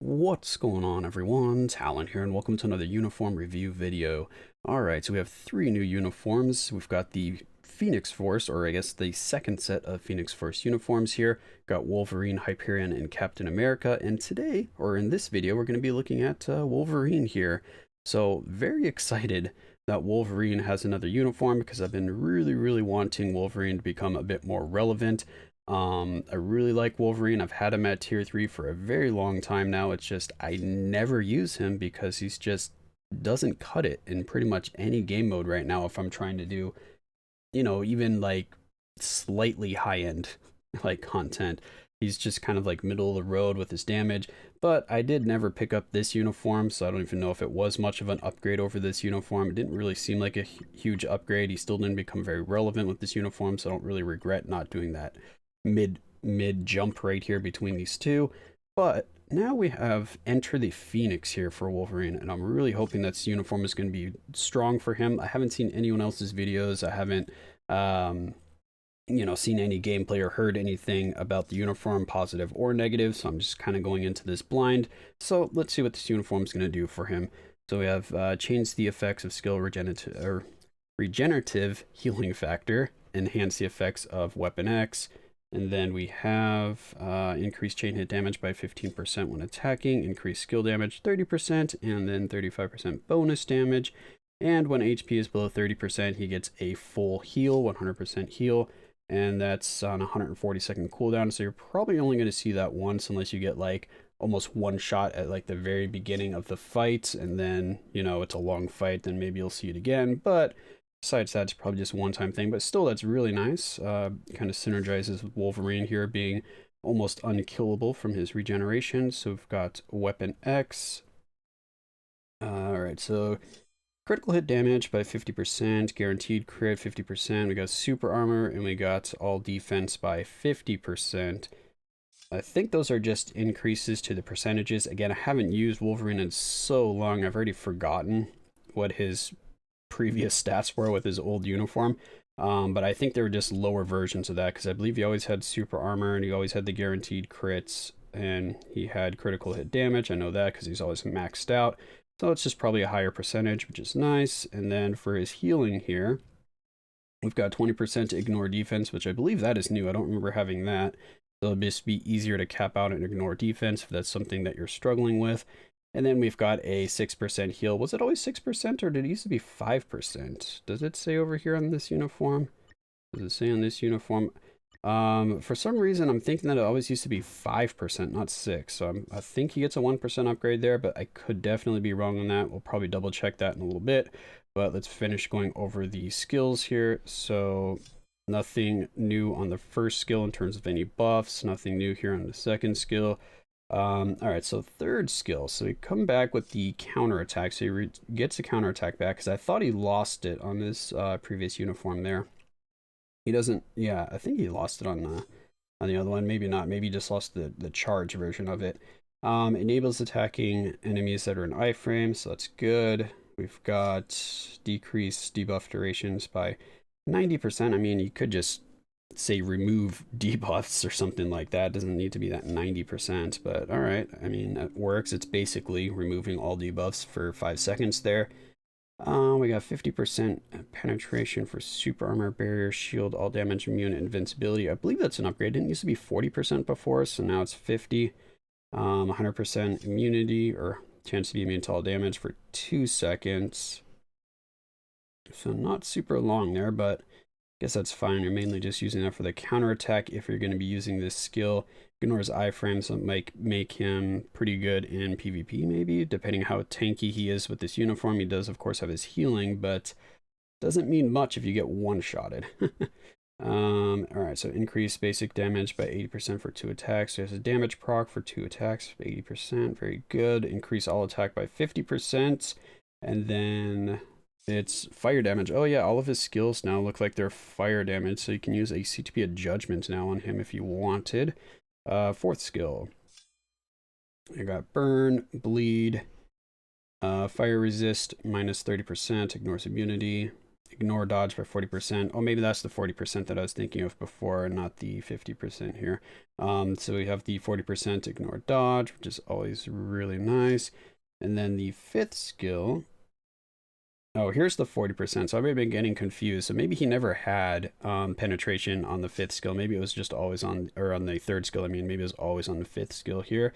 What's going on, everyone? Talen here, and welcome to another uniform review video. Alright, so we have three new uniforms. We've got the Phoenix Force, or I guess the second set of Phoenix Force uniforms here. Got Wolverine, Hyperion, and Captain America, and today, or in this video, we're going to be looking at Wolverine here. So, very excited that Wolverine has another uniform because I've been really wanting Wolverine to become a bit more relevant. I really like Wolverine. I've had him at tier 3 for a very long time now. It's just I never use him because he's just doesn't cut it in pretty much any game mode right now if I'm trying to do, even like slightly high end like content. He's just kind of like middle of the road with his damage, but I did never pick up this uniform, so I don't even know if it was much of an upgrade over this uniform. It didn't really seem like a huge upgrade. He still didn't become very relevant with this uniform, so I don't really regret not doing that mid jump right here between these two. But now we have Enter the Phoenix here for Wolverine, and I'm really hoping that this uniform is going to be strong for him. I haven't seen anyone else's videos. I haven't seen any gameplay or heard anything about the uniform, positive or negative, so I'm just kind of going into this blind. So let's see what this uniform is going to do for him. So we have changed the effects of skill regenerative healing factor, enhance the effects of weapon X, and then we have increased chain hit damage by 15% when attacking, increased skill damage 30%, and then 35% bonus damage. And when HP is below 30%, he gets a full heal, 100% heal, and that's on a 140-second cooldown. So you're probably only going to see that once unless you get like almost one shot at like the very beginning of the fight, and then, it's a long fight, then maybe you'll see it again. But besides that, it's probably just a one-time thing, but still, that's really nice. Kind of synergizes with Wolverine here being almost unkillable from his regeneration. So we've got Weapon X. Alright, so critical hit damage by 50%, guaranteed crit 50%. We got super armor, and we got all defense by 50%. I think those are just increases to the percentages. Again, I haven't used Wolverine in so long, I've already forgotten what his previous stats were with his old uniform. But I think they were just lower versions of that because I believe he always had super armor and he always had the guaranteed crits and he had critical hit damage. I know that because he's always maxed out. So it's just probably a higher percentage, which is nice. And then for his healing here, we've got 20% to ignore defense, which I believe that is new. I don't remember having that. So it'll just be easier to cap out and ignore defense if that's something that you're struggling with. And then we've got a 6% heal. Was it always 6% or did it used to be 5%? Does it say over here on this uniform? Does it say on this uniform? For some reason, I'm thinking that it always used to be 5%, not 6. So I think he gets a 1% upgrade there, but I could definitely be wrong on that. We'll probably double check that in a little bit. But let's finish going over the skills here. So nothing new on the first skill in terms of any buffs. Nothing new here on the second skill. All right, so third skill. So we come back with the counterattack. So he gets a counterattack back because I thought he lost it on this previous uniform there. He doesn't. Yeah, I think he lost it on the other one. Maybe not. Maybe he just lost the charge version of it. Enables attacking enemies that are in iframe, so that's good. We've got decreased debuff durations by 90%. I mean, you could just say remove debuffs or something like that. It doesn't need to be that 90%, but all right. I mean, it works. It's basically removing all debuffs for 5 seconds there. We got 50% penetration for super armor, barrier, shield, all damage, immune, invincibility. I believe that's an upgrade. It didn't used to be 40% before, so now it's 50. 100% immunity or chance to be immune to all damage for 2 seconds. So not super long there, but guess that's fine. You're mainly just using that for the counterattack if you're going to be using this skill. Ignores iframes, so it might make him pretty good in PvP maybe, depending how tanky he is with this uniform. He does, of course, have his healing, but doesn't mean much if you get one-shotted. Alright, so increase basic damage by 80% for 2 attacks. There's a damage proc for 2 attacks, 80%. Very good. Increase all attack by 50%. And then it's fire damage. Oh yeah, all of his skills now look like they're fire damage, so you can use a CTP of Judgment now on him if you wanted. Fourth skill. I got Burn, Bleed, Fire Resist, minus 30%, ignores immunity, ignore dodge by 40%. Oh, maybe that's the 40% that I was thinking of before, not the 50% here. So we have the 40% ignore dodge, which is always really nice. And then the fifth skill. Oh, here's the 40%. So I've been getting confused. So maybe he never had penetration on the fifth skill. Maybe it was just always on, or on the third skill. I mean, maybe it was always on the fifth skill here.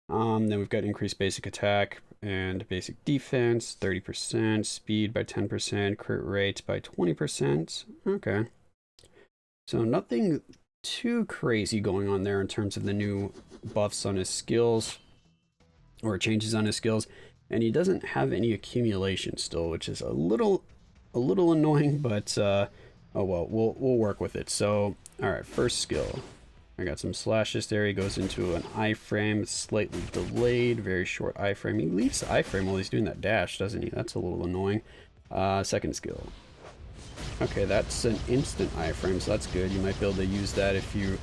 Then we've got increased basic attack and basic defense, 30%, speed by 10%, crit rate by 20%. Okay. So nothing too crazy going on there in terms of the new buffs on his skills or changes on his skills. And he doesn't have any accumulation still, which is a little annoying, but oh well, we'll work with it. So, all right, first skill. I got some slashes there. He goes into an iframe, slightly delayed, very short iframe. He leaves the iframe while he's doing that dash, doesn't he? That's a little annoying. Second skill. Okay, that's an instant iframe, so that's good. You might be able to use that if you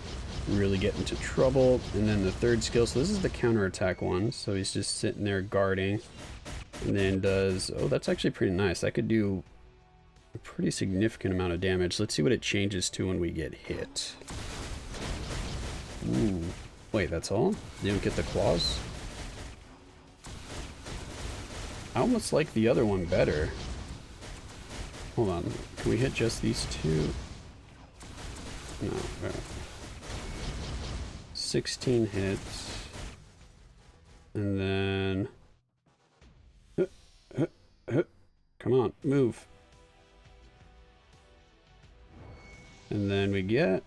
really get into trouble. And then the third skill, so this is the counterattack one. So he's just sitting there guarding, and then does, oh, that's actually pretty nice. That could do a pretty significant amount of damage. Let's see what it changes to when we get hit. Ooh. Wait, that's all? You don't get the claws? I almost like the other one better. Hold on. Can we hit just these two? No. Right. 16 hits. And then... Come on, move. And then we get...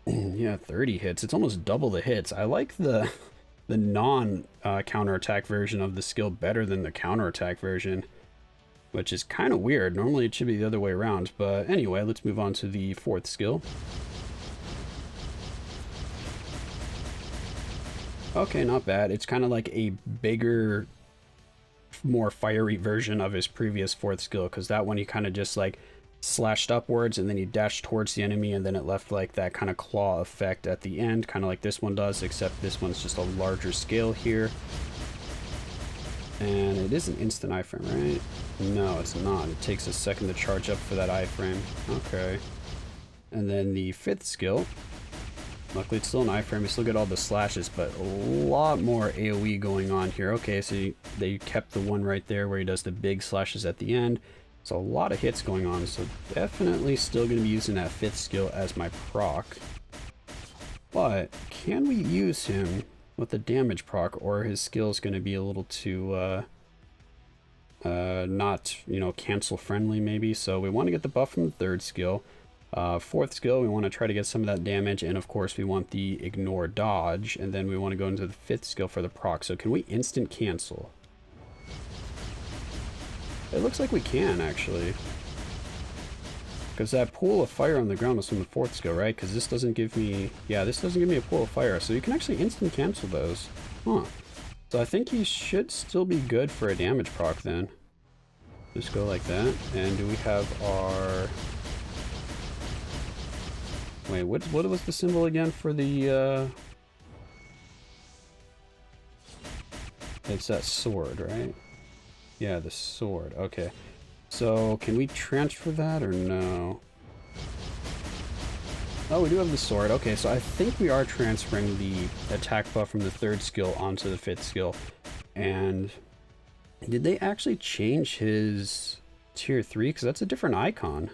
yeah, 30 hits. It's almost double the hits. I like the non counterattack version of the skill better than the counterattack version, which is kind of weird. Normally it should be the other way around. But anyway, let's move on to the fourth skill. Okay, not bad. It's kind of like a bigger, more fiery version of his previous fourth skill, because that one he kind of just like slashed upwards and then he dashed towards the enemy, and then it left like that kind of claw effect at the end, kind of like this one does, except this one's just a larger scale here. And it is an instant iframe, right? No, it's not. It takes a second to charge up for that iframe. Okay. And then the fifth skill. Luckily, it's still an iframe. We still get all the slashes, but a lot more AoE going on here. Okay, so they kept the one right there where he does the big slashes at the end. So a lot of hits going on. So definitely still going to be using that fifth skill as my proc. But can we use him with the damage proc, or his skill is going to be a little too not, you know, cancel friendly maybe? So we want to get the buff from the third skill. Fourth skill, we want to try to get some of that damage, and of course we want the ignore dodge, and then we want to go into the fifth skill for the proc. So can we instant cancel? It looks like we can, actually. Because that pool of fire on the ground was from the fourth skill, right? Because this doesn't give me... yeah, this doesn't give me a pool of fire, so you can actually instant cancel those. Huh. So I think he should still be good for a damage proc then. Just go like that. And do we have our... wait, what was the symbol again for the... it's that sword, right? Yeah, the sword. Okay. So, can we transfer that or no? Oh, we do have the sword. Okay, so I think we are transferring the attack buff from the third skill onto the fifth skill. And did they actually change his tier 3? Because that's a different icon.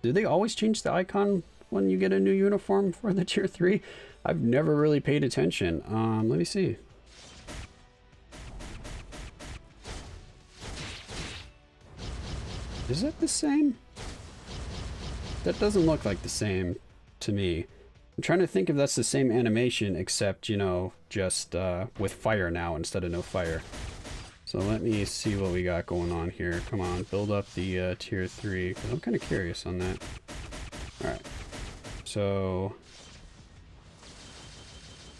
Do they always change the icon when you get a new uniform for the tier 3? I've never really paid attention. Let me see. Is it the same? That doesn't look like the same to me. I'm trying to think if that's the same animation, except, you know, just with fire now instead of no fire. So let me see what we got going on here. Come on, build up the tier 3, because I'm kind of curious on that. Alright. So...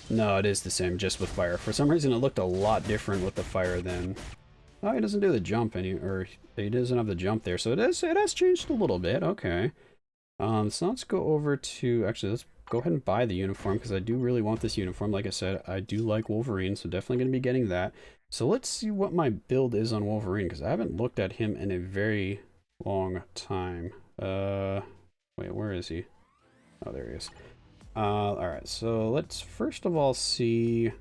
no, it is the same, just with fire. For some reason, it looked a lot different with the fire than... oh, he doesn't do the jump or he doesn't have the jump there. So it has changed a little bit. Okay. So let's go over to, actually, let's go ahead and buy the uniform because I do really want this uniform. Like I said, I do like Wolverine, so definitely going to be getting that. So let's see what my build is on Wolverine because I haven't looked at him in a very long time. Wait, where is he? Oh, there he is. Alright, so let's first of all see...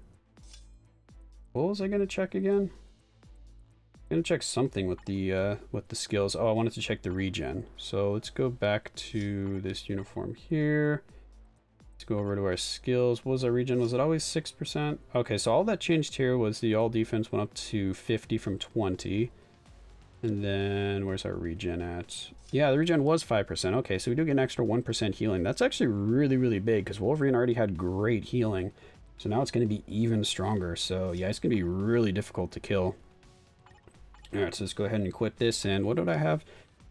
What was I going to check again? I'm going to check something with the skills. Oh, I wanted to check the regen. So let's go back to this uniform here. Let's go over to our skills. What was our regen? Was it always 6%? Okay, so all that changed here was the all defense went up to 50 from 20. And then where's our regen at? Yeah, the regen was 5%. Okay, so we do get an extra 1% healing. That's actually really, really big because Wolverine already had great healing. So now it's going to be even stronger. So yeah, it's going to be really difficult to kill. Alright, so let's go ahead and equip this. And what did I have?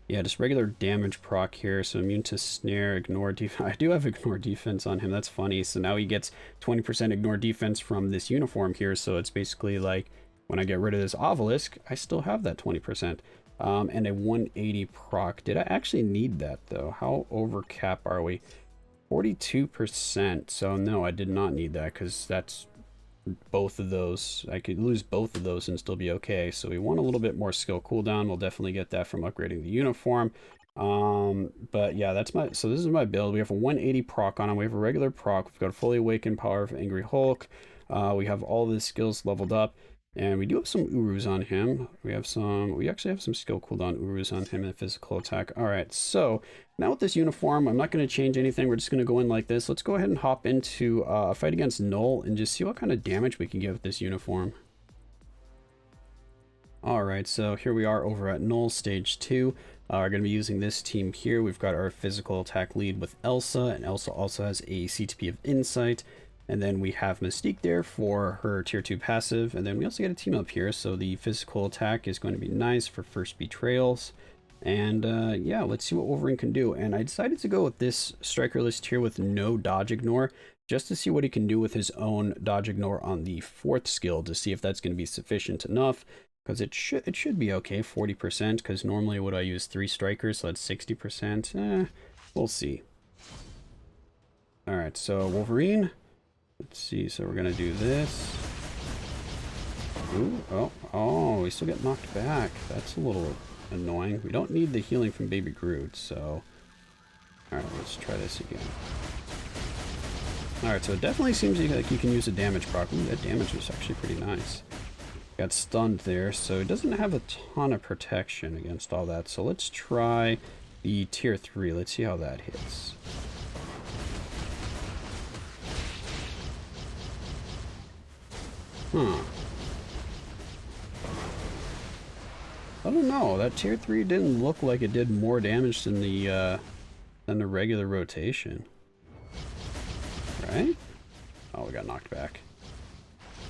Yeah, just regular damage proc here. So immune to snare, ignore defense. I do have ignore defense on him. That's funny. So now he gets 20% ignore defense from this uniform here. So it's basically like when I get rid of this obelisk, I still have that 20%. And a 180 proc. Did I actually need that though? How over cap are we? 42%. So no, I did not need that because that's both of those. I could lose both of those and still be okay. So we want a little bit more skill cooldown. We'll definitely get that from upgrading the uniform. But yeah, so this is my build. We have a 180 proc on him. We have a regular proc. We've got a fully awakened power of Angry Hulk. We have all the skills leveled up. And we do have some Urus on him. We actually have some skill cooldown Urus on him and physical attack. All right, so now with this uniform, I'm not going to change anything. We're just going to go in like this. Let's go ahead and hop into a fight against Null and just see what kind of damage we can get with this uniform. All right, so here we are over at Null Stage 2. We're going to be using this team here. We've got our physical attack lead with Elsa, and Elsa also has a CTP of Insight. And then we have Mystique there for her tier 2 passive. And then we also get a team up here. So the physical attack is going to be nice for first betrayals. And yeah, let's see what Wolverine can do. And I decided to go with this striker list here with no dodge ignore, just to see what he can do with his own dodge ignore on the 4th skill to see if that's going to be sufficient enough. Because it should be okay, 40%, because normally would I use 3 strikers, so that's 60%. We'll see. Alright, so Wolverine. Let's see, so we're going to do this. Ooh, oh, we still get knocked back. That's a little annoying. We don't need the healing from Baby Groot, so... Alright, let's try this again. Alright, so it definitely seems like you can use a damage proc. Ooh, that damage was actually pretty nice. Got stunned there, so it doesn't have a ton of protection against all that. So let's try the tier 3. Let's see how that hits. Huh. I don't know. That tier 3 didn't look like it did more damage than the regular rotation. Right? Oh, we got knocked back.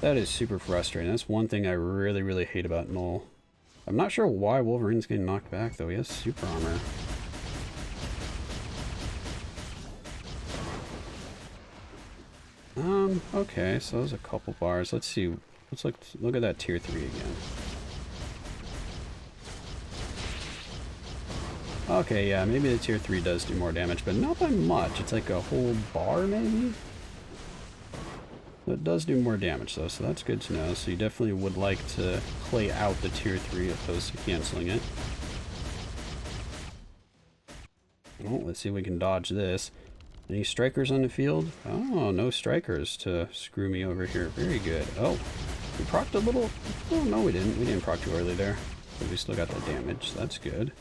That is super frustrating. That's one thing I really, really hate about Null. I'm not sure why Wolverine's getting knocked back, though. He has super armor. Okay, so there's a couple bars. Let's see. Let's look at that tier 3 again. Okay, yeah, maybe the tier 3 does do more damage, but not by much. It's like a whole bar, maybe? It does do more damage, though, so that's good to know. So you definitely would like to play out the tier 3 opposed to canceling it. Well, let's see if we can dodge this. Any strikers on the field? Oh, no strikers to screw me over here. Very good. Oh, we procced a little... Oh, no, we didn't. We didn't proc too early there. But we still got the damage, so that's good.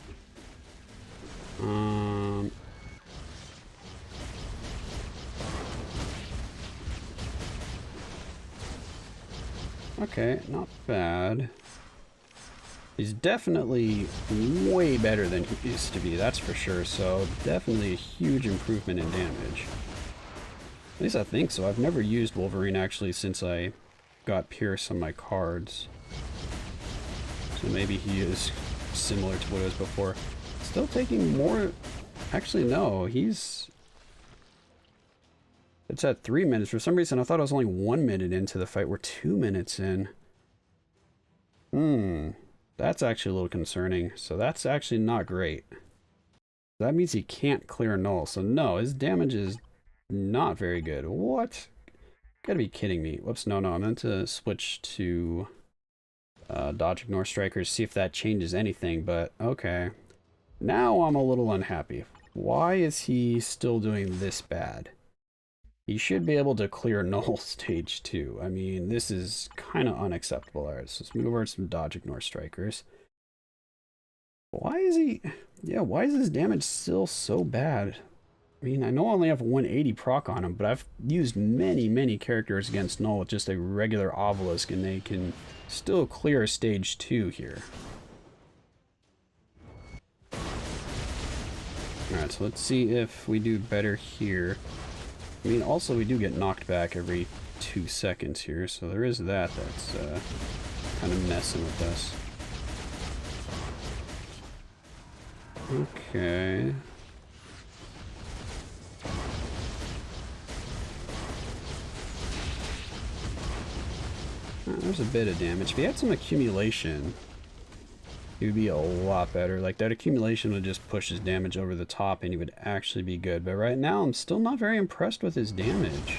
Okay, not bad. He's definitely way better than he used to be, that's for sure. So definitely a huge improvement in damage. At least I think so. I've never used Wolverine actually since I got Pierce on my cards. So maybe he is similar to what it was before. Still taking more... Actually, no. He's... It's at 3 minutes. For some reason, I thought I was only 1 minute into the fight. We're 2 minutes in. That's actually a little concerning. So that's actually not great. That means he can't clear Null. So no, his damage is not very good. What? Gotta be kidding me. Whoops, no, I meant to switch to dodge, ignore strikers, see if that changes anything, but okay. Now I'm a little unhappy. Why is he still doing this bad? He should be able to clear null stage 2. I mean, this is kind of unacceptable. Alright, so let's move over to some dodge, ignore strikers. Why is he... Yeah, why is his damage still so bad? I mean, I know I only have 180 proc on him, but I've used many characters against null with just a regular obelisk, and they can still clear stage 2 here. Alright, so let's see if we do better here. I mean, also we do get knocked back every 2 seconds here, so there is that that's kind of messing with us. Okay. There's a bit of damage. If he had some accumulation, he would be a lot better. Like, that accumulation would just push his damage over the top and he would actually be good. But right now, I'm still not very impressed with his damage.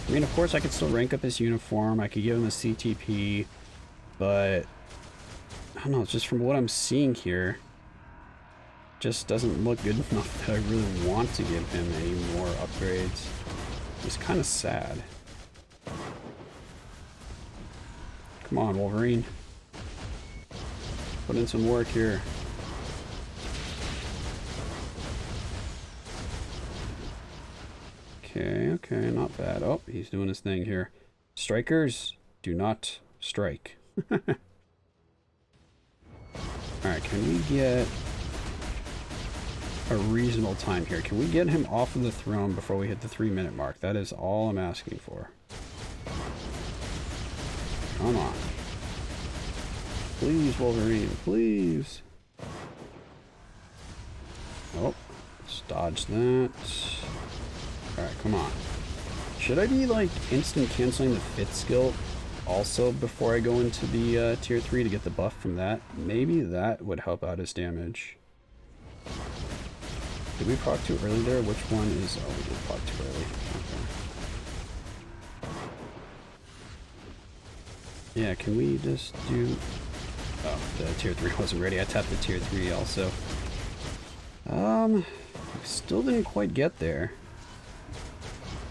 I mean, of course, I could still rank up his uniform. I could give him a CTP. But, I don't know, just from what I'm seeing here, just doesn't look good enough that I really want to give him any more upgrades. It's kind of sad. Come on, Wolverine. Put in some work here. Okay, not bad. Oh, he's doing his thing here. Strikers, do not strike. Alright, can we get a reasonable time here? Can we get him off of the throne before we hit the 3-minute mark? That is all I'm asking for. Come on. Please, Wolverine, please. Oh, let's dodge that. Alright, come on. Should I be, like, instant canceling the 5th skill also before I go into the tier 3 to get the buff from that? Maybe that would help out his damage. Did we proc too early there? Which one is... Oh, we did proc too early. Okay. Yeah, can we just do... Oh, the tier 3 wasn't ready. I tapped the tier 3 also. Still didn't quite get there.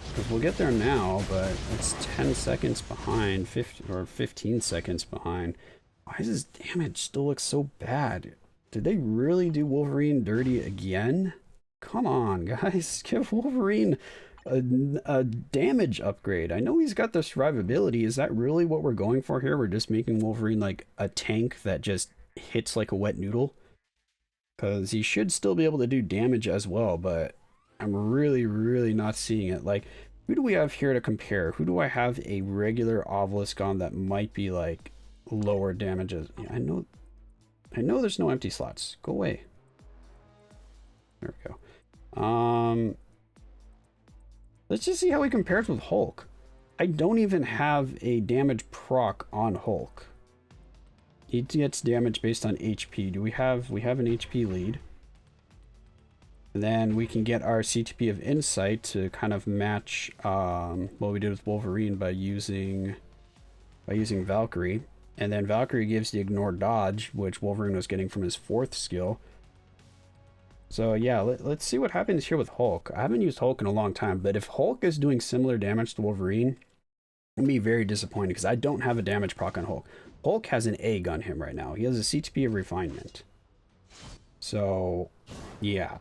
Because we'll get there now, but it's 10 seconds behind, 15 seconds behind. Why does his damage still look so bad? Did they really do Wolverine dirty again? Come on, guys. Give Wolverine a damage upgrade. I know he's got the survivability. Is that really what we're going for here? We're just making Wolverine like a tank that just hits like a wet noodle? Because he should still be able to do damage as well, but I'm really not seeing it. Like, who do we have here to compare? Who do I have a regular obelisk on that might be like lower damages? Yeah, I know there's no empty slots. Go away. There we go. Let's just see how he compares with Hulk. I don't even have a damage proc on Hulk. He gets damage based on HP. We have an HP lead. And then we can get our CTP of Insight to kind of match what we did with Wolverine by using Valkyrie. And then Valkyrie gives the ignore dodge, which Wolverine was getting from his 4th skill. So yeah, let's see what happens here with Hulk. I haven't used Hulk in a long time, but if Hulk is doing similar damage to Wolverine, I'm gonna be very disappointed because I don't have a damage proc on Hulk. Hulk has an egg on him right now. He has a CTP of Refinement. So yeah,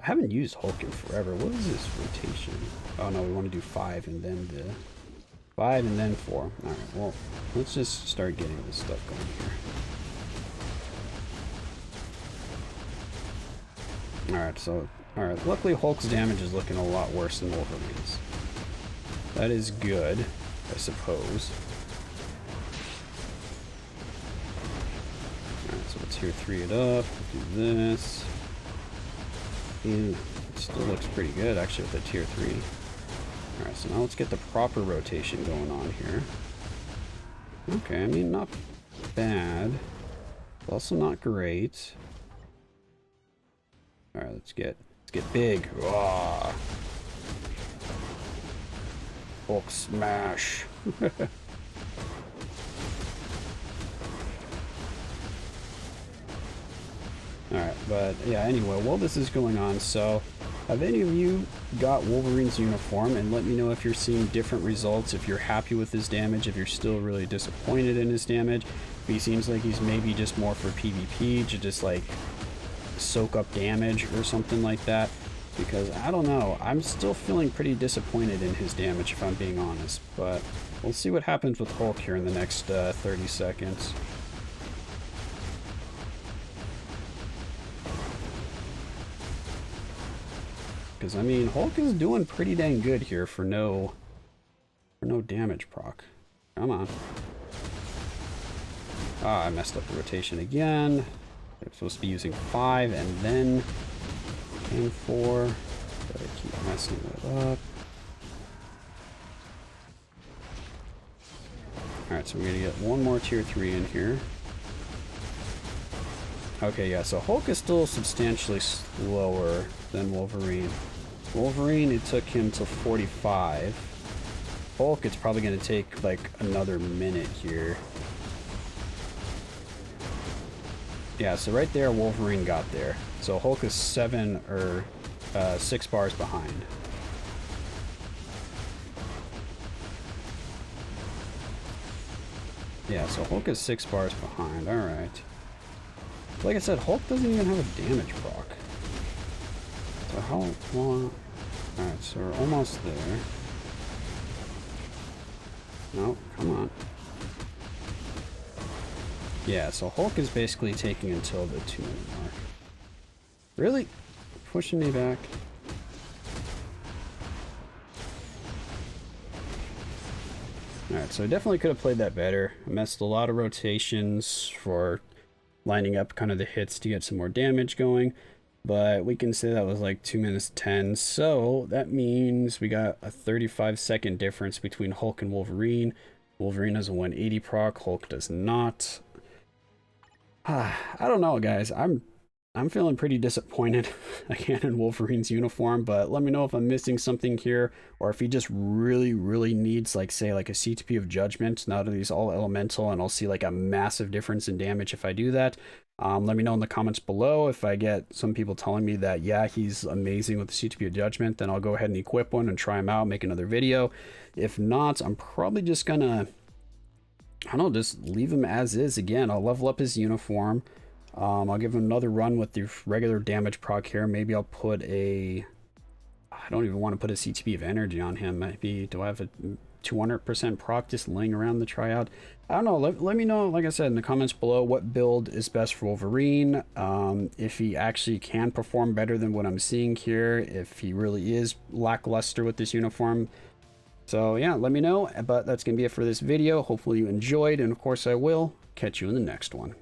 I haven't used Hulk in forever. What is this rotation? Oh no, we want to do 5 and then 4. All right, well, let's just start getting this stuff going here. Alright, luckily Hulk's damage is looking a lot worse than Wolverine's. That is good, I suppose. Alright, so let's tier 3 it up, do this. And it still looks pretty good, actually, with the tier 3. Alright, so now let's get the proper rotation going on here. Okay, I mean, not bad. Also not great. Alright, let's get big. Oh. Hulk smash. Alright, but yeah, anyway, while this is going on, so have any of you got Wolverine's uniform? And let me know if you're seeing different results, if you're happy with his damage, if you're still really disappointed in his damage. If he seems like he's maybe just more for PvP to just like soak up damage or something like that. Because I don't know, I'm still feeling pretty disappointed in his damage if I'm being honest. But we'll see what happens with Hulk here in the next 30 seconds. Because, I mean, Hulk is doing pretty dang good here for no damage proc. Come on. Ah, I messed up the rotation again. I'm supposed to be using 5 and then 4. Gotta keep messing it up. Alright, so we're gonna get one more tier 3 in here. Okay, yeah, so Hulk is still substantially slower than Wolverine. Wolverine, it took him to 45. Hulk, it's probably going to take like another minute here. Yeah, so right there, Wolverine got there. So Hulk is 7 or 6 bars behind. Yeah, so Hulk is 6 bars behind. Alright. Like I said, Hulk doesn't even have a damage proc. So how long? Alright, so we're almost there. No, come on. Yeah, so Hulk is basically taking until the 2-minute mark. Really? Pushing me back. Alright, so I definitely could have played that better. I missed a lot of rotations for lining up kind of the hits to get some more damage going. But we can say that was like 2 minutes 10. So that means we got a 35-second difference between Hulk and Wolverine. Wolverine has a 180 proc, Hulk does not. I don't know, guys. I'm feeling pretty disappointed again in Wolverine's uniform, but let me know if I'm missing something here, or if he just really needs, like, say, like a CTP of Judgment now that he's all elemental, and I'll see like a massive difference in damage if I do that. Let me know in the comments below. If I get some people telling me that, yeah, he's amazing with the CTP of Judgment, then I'll go ahead and equip one and try him out, make another video. If not, I'm probably just gonna, I don't know, just leave him as is again. I'll level up his uniform. I'll give him another run with the regular damage proc here. Maybe I'll put a, I don't even want to put a CTP of energy on him. Maybe, do I have a 200% proc just laying around the tryout? I don't know. Let me know, like I said, in the comments below, what build is best for Wolverine. If he actually can perform better than what I'm seeing here. If he really is lackluster with this uniform. So yeah, let me know. But that's going to be it for this video. Hopefully you enjoyed. And of course I will catch you in the next one.